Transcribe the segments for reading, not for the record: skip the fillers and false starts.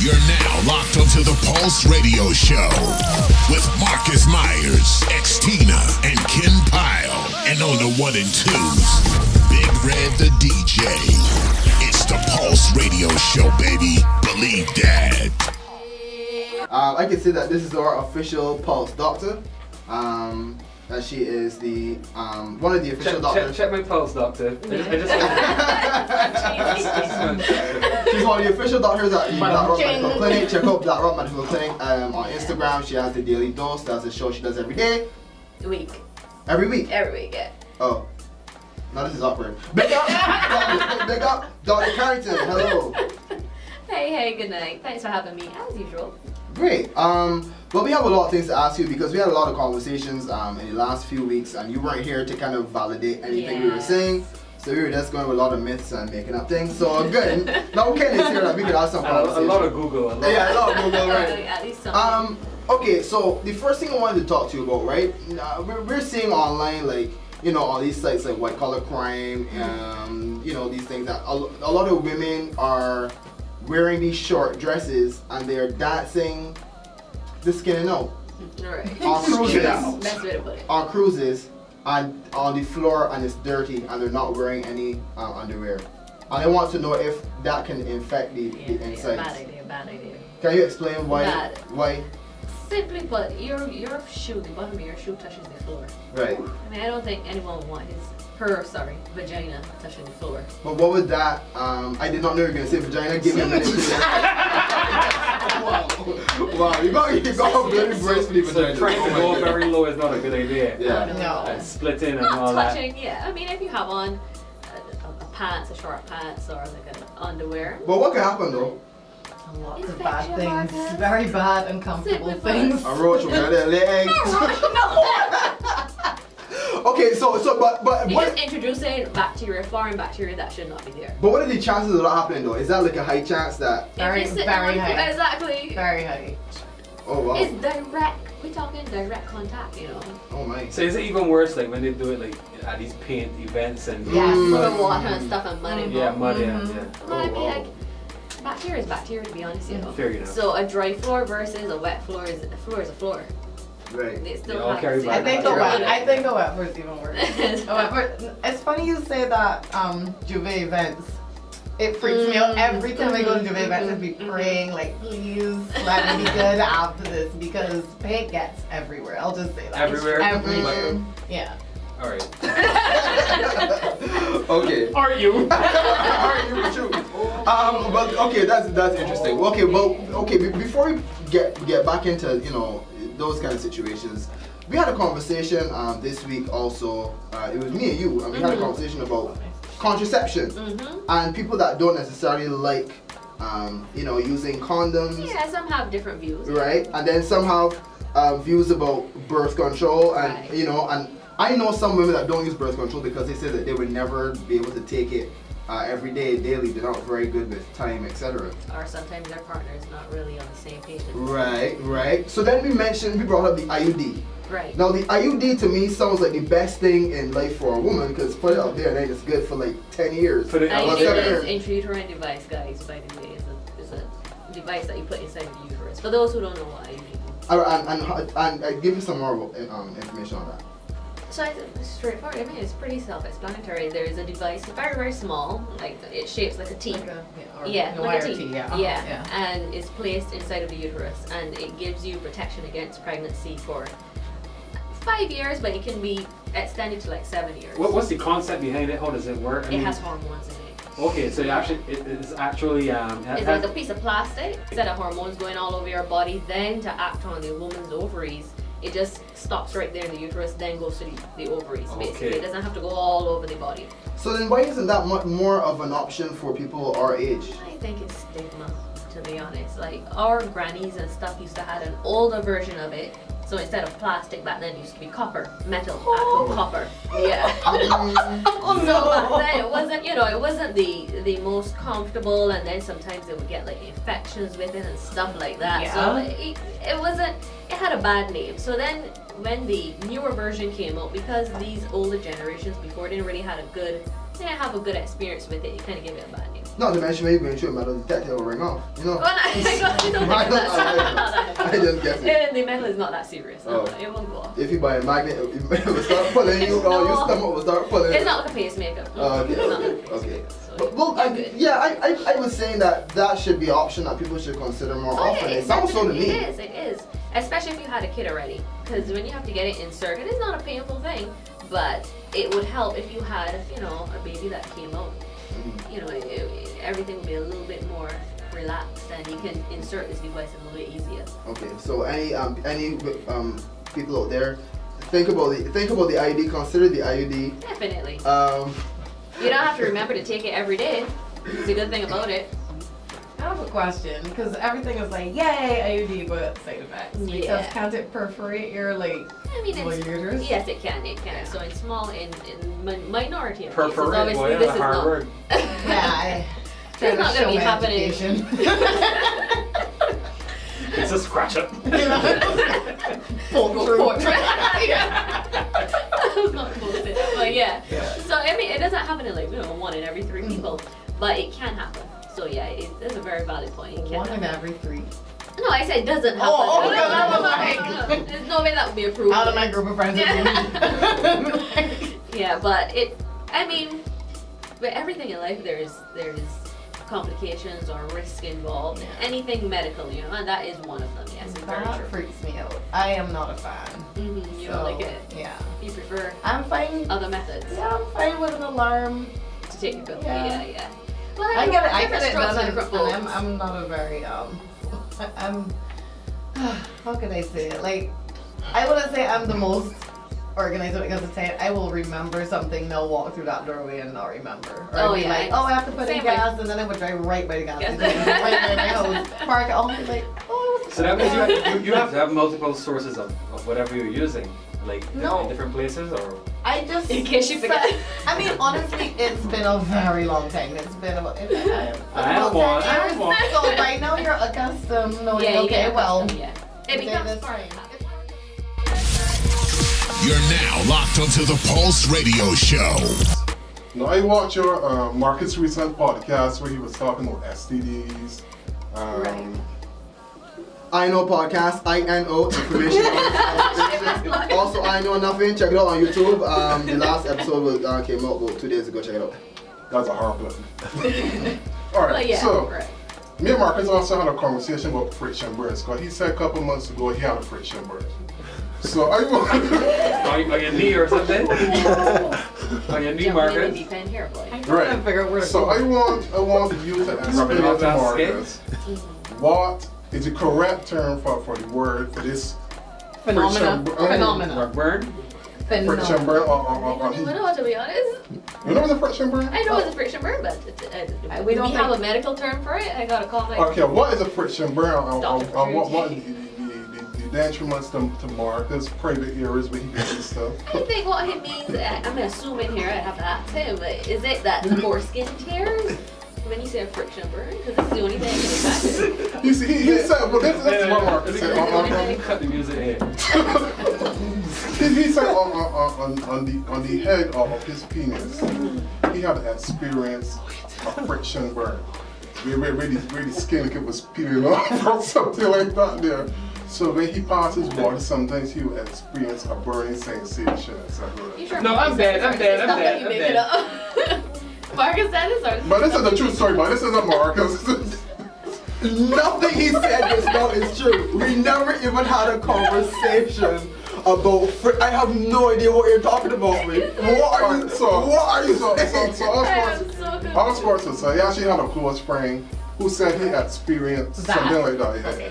You're now locked onto the Pulse Radio Show with Marcus Myers, X-Tina, and Ken Pyle. And on the 1 and 2s, Big Red the DJ. It's the Pulse Radio Show, baby. Believe that. I can say that this is our official Pulse doctor. That she is the one of the official doctors. Check my pulse, doctor. She's one of the official doctors at Black Rock Medical Clinic. Check out Black Rock Medical Clinic on Instagram. She has the Daily Dose. That's a show she does every day. Week. Every week? Every week, yeah. Oh. Now this is awkward. Big up, Dr. Carrington. Hello. Hey, good night. Thanks for having me, as usual. Great. Well, we have a lot of things to ask you because we had a lot of conversations in the last few weeks, and you weren't here to kind of validate anything we were saying. So we were just going with a lot of myths and making up things. So good. Now Ken is here that we could have some conversation. A lot of Google. Yeah, a lot of Google, right? At least something. Okay, so the first thing I wanted to talk to you about, right? We're seeing online, like, you know, on these sites like White Collar Crime, you know, these things that a lot of women are wearing these short dresses and they're dancing the skinning out. Right. On cruises. That's the way to put it. On cruises and on the floor, and it's dirty and they're not wearing any underwear. And I want to know if that can infect the insides. Bad idea. Can you explain why? Why? Simply put, your shoe, the bottom of your shoe touches the floor. Right. I mean, I don't think anyone would want her vagina touching the floor. But what was that? I did not know you were going to say vagina. Give me a minute. Wow, you got very gracefully vagina. So trying to go very low is not a good idea. Yeah. No. And splitting and Not all touching, that. yeah. I mean, if you have on a short pants or like an underwear. But what can happen though? Lots of bad things. Very bad, uncomfortable things. A roach with their legs. Okay, but you're just introducing bacteria, foreign bacteria that should not be there. But what are the chances of that happening though? Is that like a high chance that? Very high. Exactly. Very high. Oh wow. It's direct. We're talking direct contact, you know. Oh my. So is it even worse like when they do it like at these paint events and the water and stuff and mud involved. Yeah, mud, yeah. Well, I mean, like, bacteria is bacteria, to be honest, you know. Fair enough. So a dry floor versus a wet floor is a floor. Right. They still all have carry the same I think the wet floor is even worse. It's funny you say that Juve events. It freaks me out every time I go to Juve events and be praying like, please let me be good after this because paint gets everywhere. I'll just say that. Everywhere? Everywhere. Yeah. Alright. Okay. Are you? Are you true? But okay, that's interesting. Okay, well, okay. Before we get back into those kind of situations, we had a conversation this week also. It was me and you, and we had a conversation about contraception and people that don't necessarily like using condoms. Yeah, some have different views. Right, and then some have views about birth control, and and I know some women that don't use birth control because they say that they would never be able to take it every day, daily. They're not very good with time, etc. Or sometimes their partner is not really on the same page. Right. So then we brought up the IUD. Right. Now the IUD to me sounds like the best thing in life for a woman because put it out there and then it's good for like 10 years. IUD is intrauterine device, guys, by the way. It's a device that you put inside of the uterus. For those who don't know what IUD is. And give me some more information on that. So it's straightforward. I mean, it's pretty self-explanatory. There is a device, very, very small, like it shapes like a T. Like a T. Yeah. And it's placed inside of the uterus, and it gives you protection against pregnancy for 5 years, but it can be extended to like 7 years. What's the concept behind it? How does it work? It has hormones in it. Okay, so it's actually it's like a piece of plastic. Instead of hormones going all over your body, then to act on the woman's ovaries, it just stops right there in the uterus, then goes to the ovaries, basically. It doesn't have to go all over the body. So then why isn't that much more of an option for people our age? I think it's stigma, to be honest. Like, our grannies and stuff used to have an older version of it. So instead of plastic, back then it used to be copper, metal, actual copper. Yeah. So back then it wasn't, it wasn't the most comfortable, and then sometimes they would get like infections with it and stuff like that. Yeah. So it wasn't, it had a bad name. So then when the newer version came out, because these older generations before didn't really had a good didn't have a good experience with it, you kind of give it a bad name. Not to mention when you're going through a metal detector, it will ring off. You know. Well, I don't think that's I just guess it. The metal is not that serious. No, it won't go off. If you buy a magnet, it will start pulling you, or your stomach will start pulling. It's not like a pacemaker. Okay. But, well, I was saying that should be an option that people should consider more often. It sounds so to me. It is. Especially if you had a kid already. Because when you have to get it inserted, it's not a painful thing. But it would help if you had, you know, a baby that came out. You know, everything would be a little bit more relaxed, and you can insert this device a little bit easier. Okay, so any people out there, think about the IUD. Consider the IUD. Definitely. You don't have to remember to take it every day. It's a good thing about it. I have a question, because everything is like, yay, IUD, but side effects. Because can't it perforate your uterus? Yes, it can. Yeah. So in minority of cases, Perforate, obviously this is not. word. Yeah, It's not going to be happening. It's a scratch up. Portrait. That was not bullshit. But yeah. So I mean, it doesn't happen in 1 in every 3 people, but it can happen. So yeah, it's a very valid point. It can 1 in every 3. No, I said it doesn't happen. Oh, okay, that was like... There's no way that would be approved. Out of my group of friends. Yeah, but I mean, with everything in life, there's complications or risk involved. Yeah. Anything medical, you know, and that is one of them. Yes, it's very true. That freaks me out. I am not a fan. You don't like it? Yeah. You prefer I'm fine. other methods? Yeah, I'm fine with an alarm. To take your pill? Yeah. Well, I get it, but I'm not a very, how can I say it? Like, I wouldn't say I'm the most organized when it comes to saying I will remember something, they'll walk through that doorway and not remember. Or I'd be like, I have to put in gas, and then I would drive right by the gas station, right by my house, park it all, like, so that means you have to have multiple sources of whatever you're using, like in different places, or? I just, in case you forget. I mean, honestly, it's been a very long time. It's been about, I have one. So by now you're accustomed knowing, it becomes part of that. You're now locked onto the Pulse Radio Show. Now, I watched your Marcus' recent podcast where he was talking about STDs. I know podcast, INO, information. Also, I know nothing. Check it out on YouTube. The last episode came out about 2 days ago. Check it out. That's a hard button. Alright, so me and Marcus also had a conversation about friction burns, because he said a couple months ago he had a friction burn. So I want on your knee or something? On your knee, Marcus? Right. So I want you to explain to Marcus what is the correct term for the word for this Phenomenon. Burn? Friction burn I don't even know, to be honest. You know what's a friction burn? I know it's a friction burn, but we don't have a medical term for it. I gotta call my... Okay, what is a friction burn? What the detriments to Marcus, private areas where he does stuff? I think what he means, I'm assuming here, I'd have to ask him, but is it that the foreskin tears? When you say a friction burn, because that's the only thing I can imagine. You see, he said, well, that's what Marcus said. Cut the music here. He said on the head of his penis, he had experienced a friction burn. Where the skin was peeling off or something like that there. So when he passes water, sometimes he will experience a burning sensation, etc. No, I'm dead. Marcus said this, but this is the true story, but this isn't Marcus. Nothing he said just now is true. We never even had a conversation about I have no idea what you're talking about, man. What are you saying? So our sports so he actually had a close friend who said he experienced something like that. Yeah.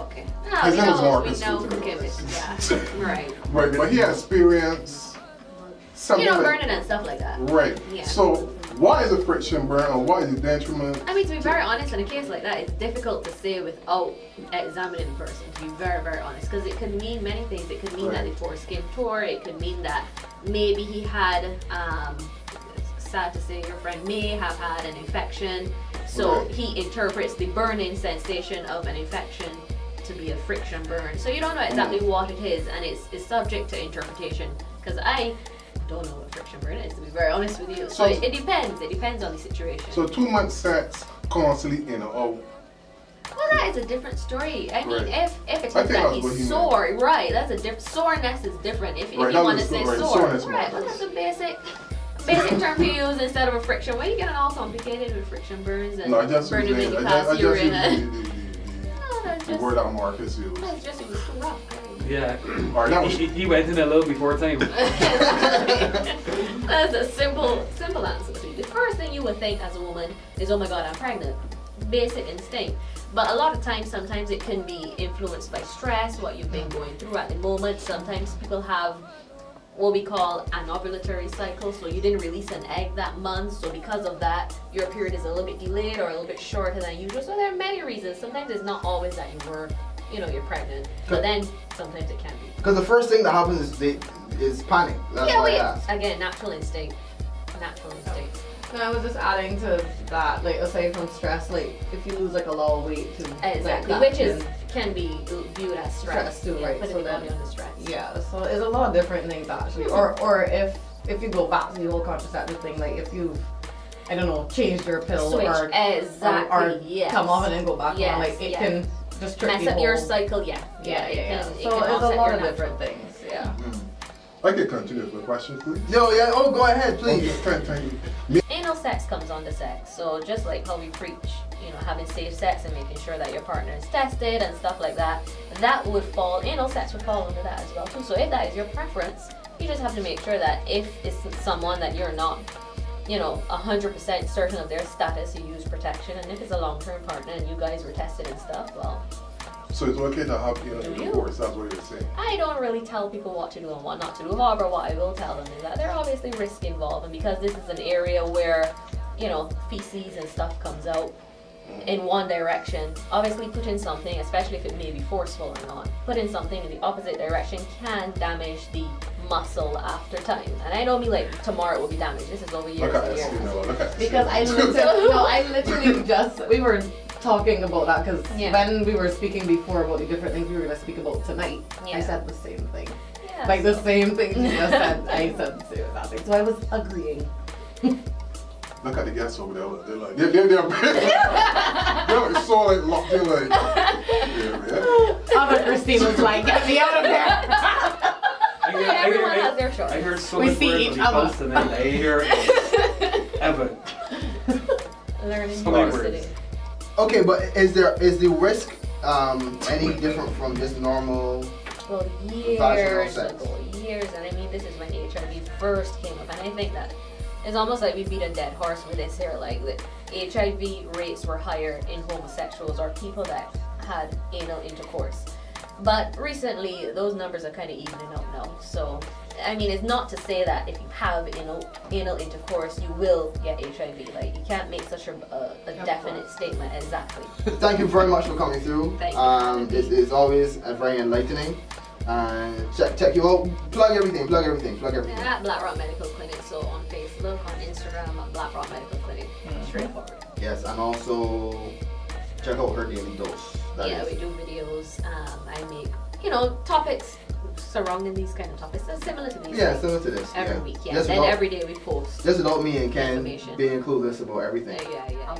Okay. His name is Marcus. Right, but he experienced something burning and stuff like that. Right. Yeah. So what is a friction burn or what is the detriment? I mean, to be very honest, in a case like that, it's difficult to say without examining the person, to be very, very honest, because it could mean many things. It could mean that the foreskin tore, it could mean that maybe he had, sad to say, your friend may have had an infection, so he interprets the burning sensation of an infection to be a friction burn. So you don't know exactly what it is, and it's subject to interpretation, because I don't know what friction burn is, to be very honest with you. So it depends. It depends on the situation. So 2 months sex constantly in or out. Well, that is a different story. I mean, Right. if it's I think that that's what he's he sore, right? That's a different. Soreness is different. If you Right, want to that say was- right, sore, soreness right? Well, matters. that's a basic term to use instead of a friction. Well, you get it all complicated with friction burns and No, I just burning use when you the- pass I just urine. use That's the just word that Marcus used. that's just it was too rough. Yeah. Alright, that was He went in a little before time. That's a simple answer to it. The first thing you would think as a woman is, oh my god, I'm pregnant. Basic instinct. But a lot of times, sometimes it can be influenced by stress, what you've been going through at the moment. Sometimes people have what we call an ovulatory cycle, so you didn't release an egg that month, so because of that, your period is a little bit delayed or a little bit shorter than usual. So there are many reasons. Sometimes it's not always that you're pregnant, but then sometimes it can be. Because the first thing that happens is panic. That's why I asked. Again, natural instinct. Natural instinct. No, I was just adding to that, like aside from stress, like if you lose like a lot of weight too. Exactly, like, which can be viewed as stress. Stress too, right? Putting So the body then- under stress. Yeah, so it's a lot of different things actually. Or if you go back to the whole contraceptive thing, like if you've, I don't know, changed your pill Switch, or exactly, come off and then go back Yes, on, like it yes. can just trip Mess the up your whole- cycle, Yeah. It So can it's a offset lot your of natural. different things. Yeah. I can continue with the question, please. Yo, yeah. Oh, go ahead, please. Okay, thank you. Anal sex comes under sex, so just like how we preach, having safe sex and making sure that your partner is tested and stuff like that, anal sex would fall under that as well too. So if that is your preference, you just have to make sure that if it's someone that you're not 100% certain of their status, you use protection, and if it's a long-term partner and you guys were tested and stuff, well, So it's okay to have you? intercourse, that's what you're saying. I don't really tell people what to do and what not to do. However, what I will tell them is that there are obviously risks involved, and because this is an area where, feces and stuff comes out in one direction, obviously putting something, especially if it may be forceful or not, putting something in the opposite direction can damage the muscle after time. And I don't mean like tomorrow it will be damaged. This is over years Look at and this, years. look at this. Because I literally just, we were talking about that because when we were speaking before about the different things we were going to speak about tonight, I said the same thing. Yeah, Like the same thing you just said, I said the same exact thing. So I was agreeing. Look at the guests over there. They're like so like locked in like. Yeah. Other Christine was like, get me out of there. Everyone has their choice. I heard so We much see words each when other. he comes tonight. I hear Evan. Learning So many more words. today. Okay, but is the risk any different from just normal? Well, Vaginal years sex. ago, and I mean this is when HIV first came up, and I think that it's almost like we beat a dead horse with this here, like the HIV rates were higher in homosexuals or people that had anal intercourse. But recently, those numbers are kind of evening out now. So, I mean, it's not to say that if you have anal intercourse, you will get HIV. Like, you can't make such a definite statement exactly. Thank you very much for coming through. Thank you. It's always very enlightening. And check you out. Plug everything. At Black Rock Medical Clinic, so on Facebook, on Instagram, at Black Rock Medical Clinic. Straightforward. Yes, and also check out her daily dose. That Yeah, is- we do videos. I make, topics surrounding these kind of topics. They're similar to these. Yeah, similar to this. Every yeah. week, yeah. Just And about- every day we post. Just about me and Ken Information. being clueless about everything. Yeah.